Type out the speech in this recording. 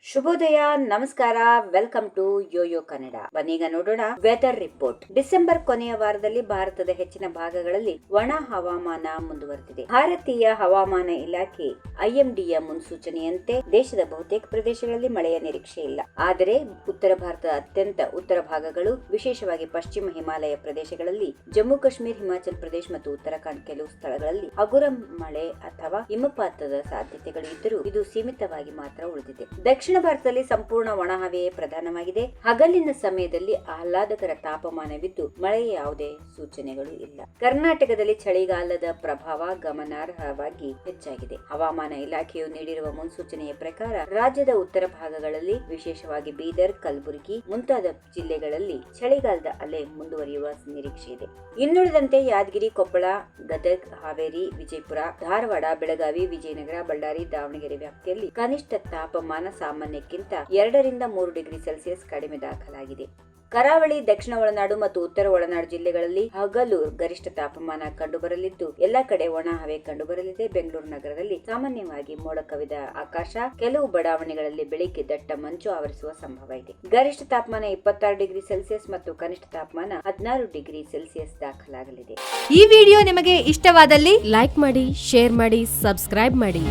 ಶುಭೋದಯ, ನಮಸ್ಕಾರ, welcome to Yoyo Kannada. ಬನ್ನೀಗ ನೋಡೋಣ ವೆದರ್ ರಿಪೋರ್ಟ್. ಡಿಸೆಂಬರ್ ಕೊನೆಯ ವಾರದಲ್ಲಿ ಭಾರತದ ಹೆಚ್ಚಿನ ಭಾಗಗಳಲ್ಲಿ ಒಣ ಹವಾಮಾನ ಮುಂದುವರೆದಿದೆ. ಭಾರತೀಯ ಹವಾಮಾನ ಇಲಾಖೆ ಐಎಂಡಿಯ ಮುನ್ಸೂಚನೆಯಂತೆ ದೇಶದ ಬಹುತೇಕ ಪ್ರದೇಶಗಳಲ್ಲಿ ಮಳೆಯ ನಿರೀಕ್ಷೆ ಇಲ್ಲ. ಆದರೆ ಉತ್ತರ ಭಾರತದ ಅತ್ಯಂತ ಉತ್ತರ ಭಾಗಗಳು, ವಿಶೇಷವಾಗಿ ಪಶ್ಚಿಮ ಹಿಮಾಲಯ ಪ್ರದೇಶಗಳಲ್ಲಿ, ಜಮ್ಮು ಕಾಶ್ಮೀರ, ಹಿಮಾಚಲ ಪ್ರದೇಶ ಮತ್ತು ಉತ್ತರಾಖಂಡ್ ಕೆಲವು ಸ್ಥಳಗಳಲ್ಲಿ ಹಗುರ ಮಳೆ ಅಥವಾ ಹಿಮಪಾತದ ಸಾಧ್ಯತೆಗಳು ಇದ್ದರೂ ಇದು ಸೀಮಿತವಾಗಿ ಮಾತ್ರ ಉಳಿದಿದೆ. ದಕ್ಷಿಣ ಭಾರತದಲ್ಲಿ ಸಂಪೂರ್ಣ ಒಣಹವೆಯೇ ಪ್ರಧಾನವಾಗಿದೆ. ಹಗಲಿನ ಸಮಯದಲ್ಲಿ ಆಹ್ಲಾದಕರ ತಾಪಮಾನವಿದ್ದು ಮಳೆಯ ಯಾವುದೇ ಸೂಚನೆಗಳು ಇಲ್ಲ. ಕರ್ನಾಟಕದಲ್ಲಿ ಚಳಿಗಾಲದ ಪ್ರಭಾವ ಗಮನಾರ್ಹವಾಗಿ ಹೆಚ್ಚಾಗಿದೆ. ಹವಾಮಾನ ಇಲಾಖೆಯು ನೀಡಿರುವ ಮುನ್ಸೂಚನೆಯ ಪ್ರಕಾರ ರಾಜ್ಯದ ಉತ್ತರ ಭಾಗಗಳಲ್ಲಿ, ವಿಶೇಷವಾಗಿ ಬೀದರ್, ಕಲಬುರಗಿ ಮುಂತಾದ ಜಿಲ್ಲೆಗಳಲ್ಲಿ ಚಳಿಗಾಲದ ಅಲೆ ಮುಂದುವರಿಯುವ ನಿರೀಕ್ಷೆ ಇದೆ. ಇನ್ನುಳಿದಂತೆ ಯಾದಗಿರಿ, ಕೊಪ್ಪಳ, ಗದಗ್, ಹಾವೇರಿ, ವಿಜಯಪುರ, ಧಾರವಾಡ, ಬೆಳಗಾವಿ, ವಿಜಯನಗರ, ಬಳ್ಳಾರಿ, ದಾವಣಗೆರೆ ವ್ಯಾಪ್ತಿಯಲ್ಲಿ ಕನಿಷ್ಠ ತಾಪಮಾನ ಸಾಮಾನ್ಯಕ್ಕಿಂತ 2 ರಿಂದ 3 ಡಿಗ್ರಿ ಸೆಲ್ಸಿಯಸ್ ಕಡಿಮೆ ದಾಖಲಾಗಿದೆ. ಕರಾವಳಿ, ದಕ್ಷಿಣ ಒಳನಾಡು ಮತ್ತು ಉತ್ತರ ಒಳನಾಡು ಜಿಲ್ಲೆಗಳಲ್ಲಿ ಹಗಲು ಗರಿಷ್ಠ ತಾಪಮಾನ ಕಂಡುಬರಲಿದ್ದು ಎಲ್ಲಾ ಕಡೆ ಒಣ ಹವೆ ಕಂಡುಬರಲಿದೆ. ಬೆಂಗಳೂರು ನಗರದಲ್ಲಿ ಸಾಮಾನ್ಯವಾಗಿ ಮೋಡ ಕವಿದ ಆಕಾಶ, ಕೆಲವು ಬಡಾವಣೆಗಳಲ್ಲಿ ಬೆಳಿಗ್ಗೆ ದಟ್ಟ ಮಂಜು ಆವರಿಸುವ ಸಂಭವ ಇದೆ. ಗರಿಷ್ಠ ತಾಪಮಾನ 26 ಡಿಗ್ರಿ ಸೆಲ್ಸಿಯಸ್ ಮತ್ತು ಕನಿಷ್ಠ ತಾಪಮಾನ 16 ಡಿಗ್ರಿ ಸೆಲ್ಸಿಯಸ್ ದಾಖಲಾಗಲಿದೆ. ಈ ವಿಡಿಯೋ ನಿಮಗೆ ಇಷ್ಟವಾದಲ್ಲಿ ಲೈಕ್ ಮಾಡಿ, ಶೇರ್ ಮಾಡಿ, ಸಬ್ಸ್ಕ್ರೈಬ್ ಮಾಡಿ.